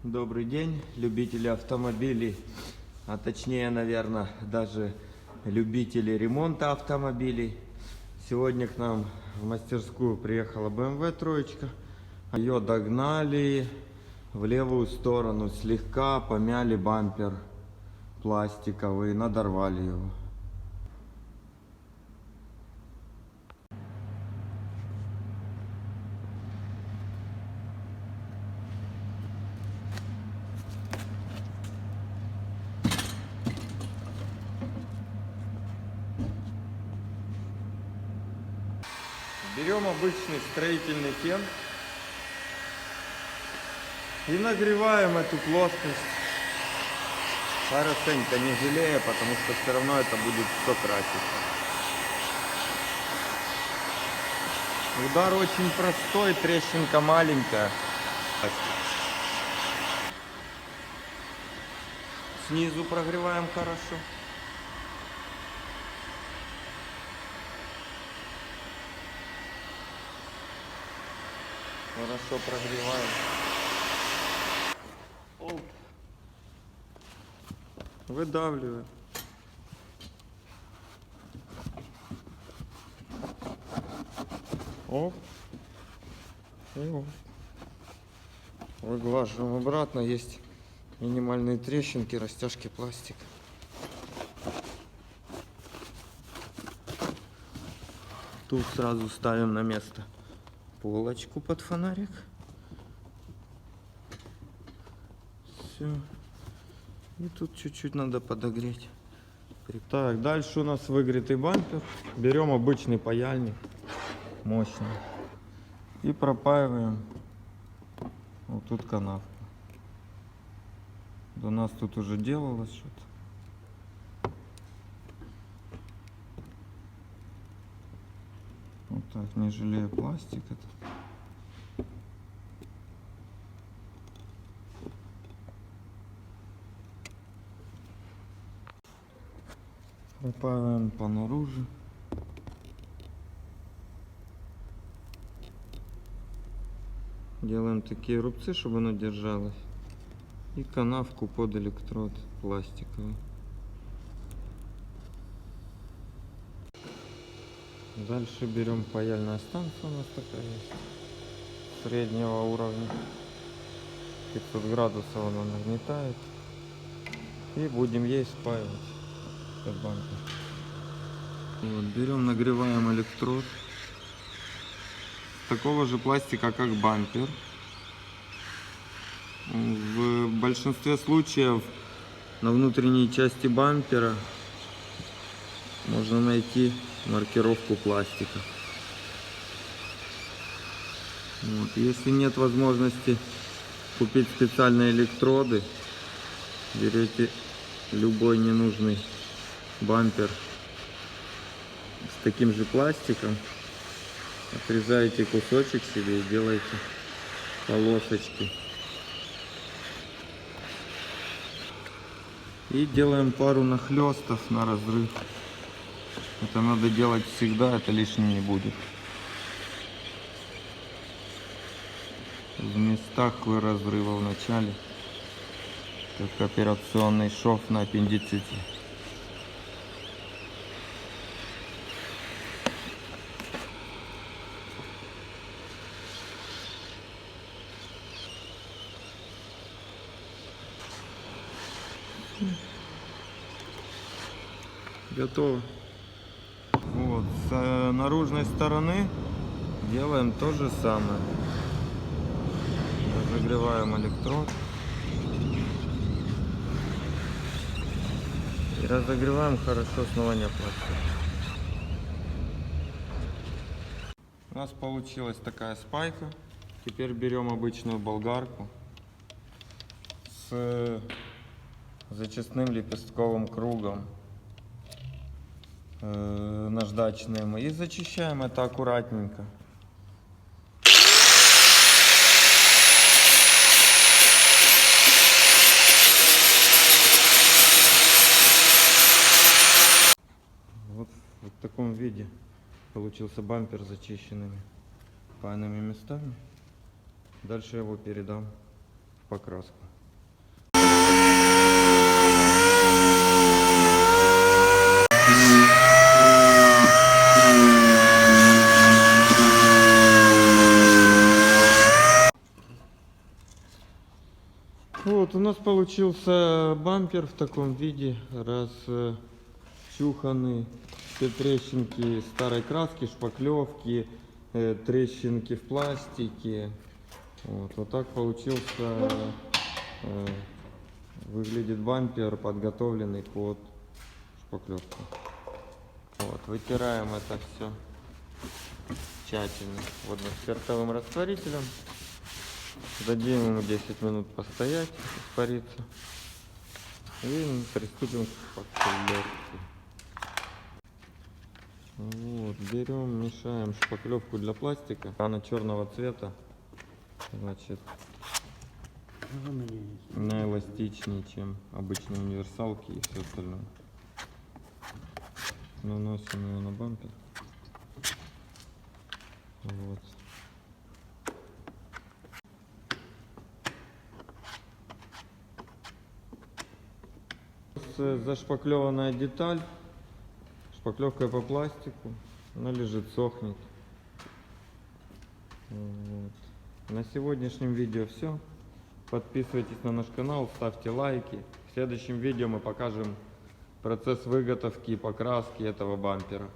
Добрый день, любители автомобилей, а точнее, наверное, даже любители ремонта автомобилей. Сегодня к нам в мастерскую приехала BMW троечка. Ее догнали в левую сторону, слегка помяли бампер пластиковый, надорвали его. Берем обычный строительный фен и нагреваем эту плоскость хорошенько, не жалея, потому что все равно это будет все краситься. Удар очень простой, трещинка маленькая. Снизу прогреваем хорошо. Хорошо прогреваем. Оп. Выдавливаем. Оп. И оп. Выглаживаем обратно. Есть минимальные трещинки, растяжки пластика. Тут сразу ставим на место полочку под фонарик. Все. И тут чуть-чуть надо подогреть. Так, дальше у нас выгретый бампер. Берем обычный паяльник, мощный, и пропаиваем вот тут канавку. У нас тут уже делалось что-то. Вот так, не жалея пластик этот. Пропаиваем по наружу. Делаем такие рубцы, чтобы оно держалось. И канавку под электрод пластиковый. Дальше берем паяльная станция, у нас такая есть, среднего уровня. 500 градусов она нагнетает. И будем ей спаивать этот бампер. Вот, берем, нагреваем электрод. Такого же пластика, как бампер. В большинстве случаев на внутренней части бампера можно найти маркировку пластика. Вот. Если нет возможности купить специальные электроды, берете любой ненужный бампер с таким же пластиком, отрезаете кусочек себе и делаете полосочки. И делаем пару нахлестов на разрыв. Это надо делать всегда, это лишним не будет. В местах разрыва в начале, как операционный шов на аппендиците. Готово. Вот, с наружной стороны делаем то же самое. Разогреваем электрод и разогреваем хорошо основание пластика. У нас получилась такая спайка. Теперь берем обычную болгарку с зачистным лепестковым кругом наждачным и зачищаем это аккуратненько. Вот в таком виде получился бампер с зачищенными паяными местами. Дальше я его передам в покраску. Вот, у нас получился бампер в таком виде, чуханный, все трещинки старой краски, шпаклевки, трещинки в пластике. Вот так получился, выглядит бампер, подготовленный под шпаклевку. Вот, вытираем это все тщательно водно-спиртовым растворителем. Дадим ему 10 минут постоять, испариться. И приступим к шпаклевке. Вот, берем, мешаем шпаклевку для пластика. Она черного цвета. Значит, она эластичнее, чем обычные универсалки и все остальное. Наносим ее на бампер. Вот. Зашпаклеванная деталь, шпаклевка по пластику, она лежит, сохнет. Вот. На сегодняшнем видео все. Подписывайтесь на наш канал, ставьте лайки. В следующем видео мы покажем процесс выготовки и покраски этого бампера.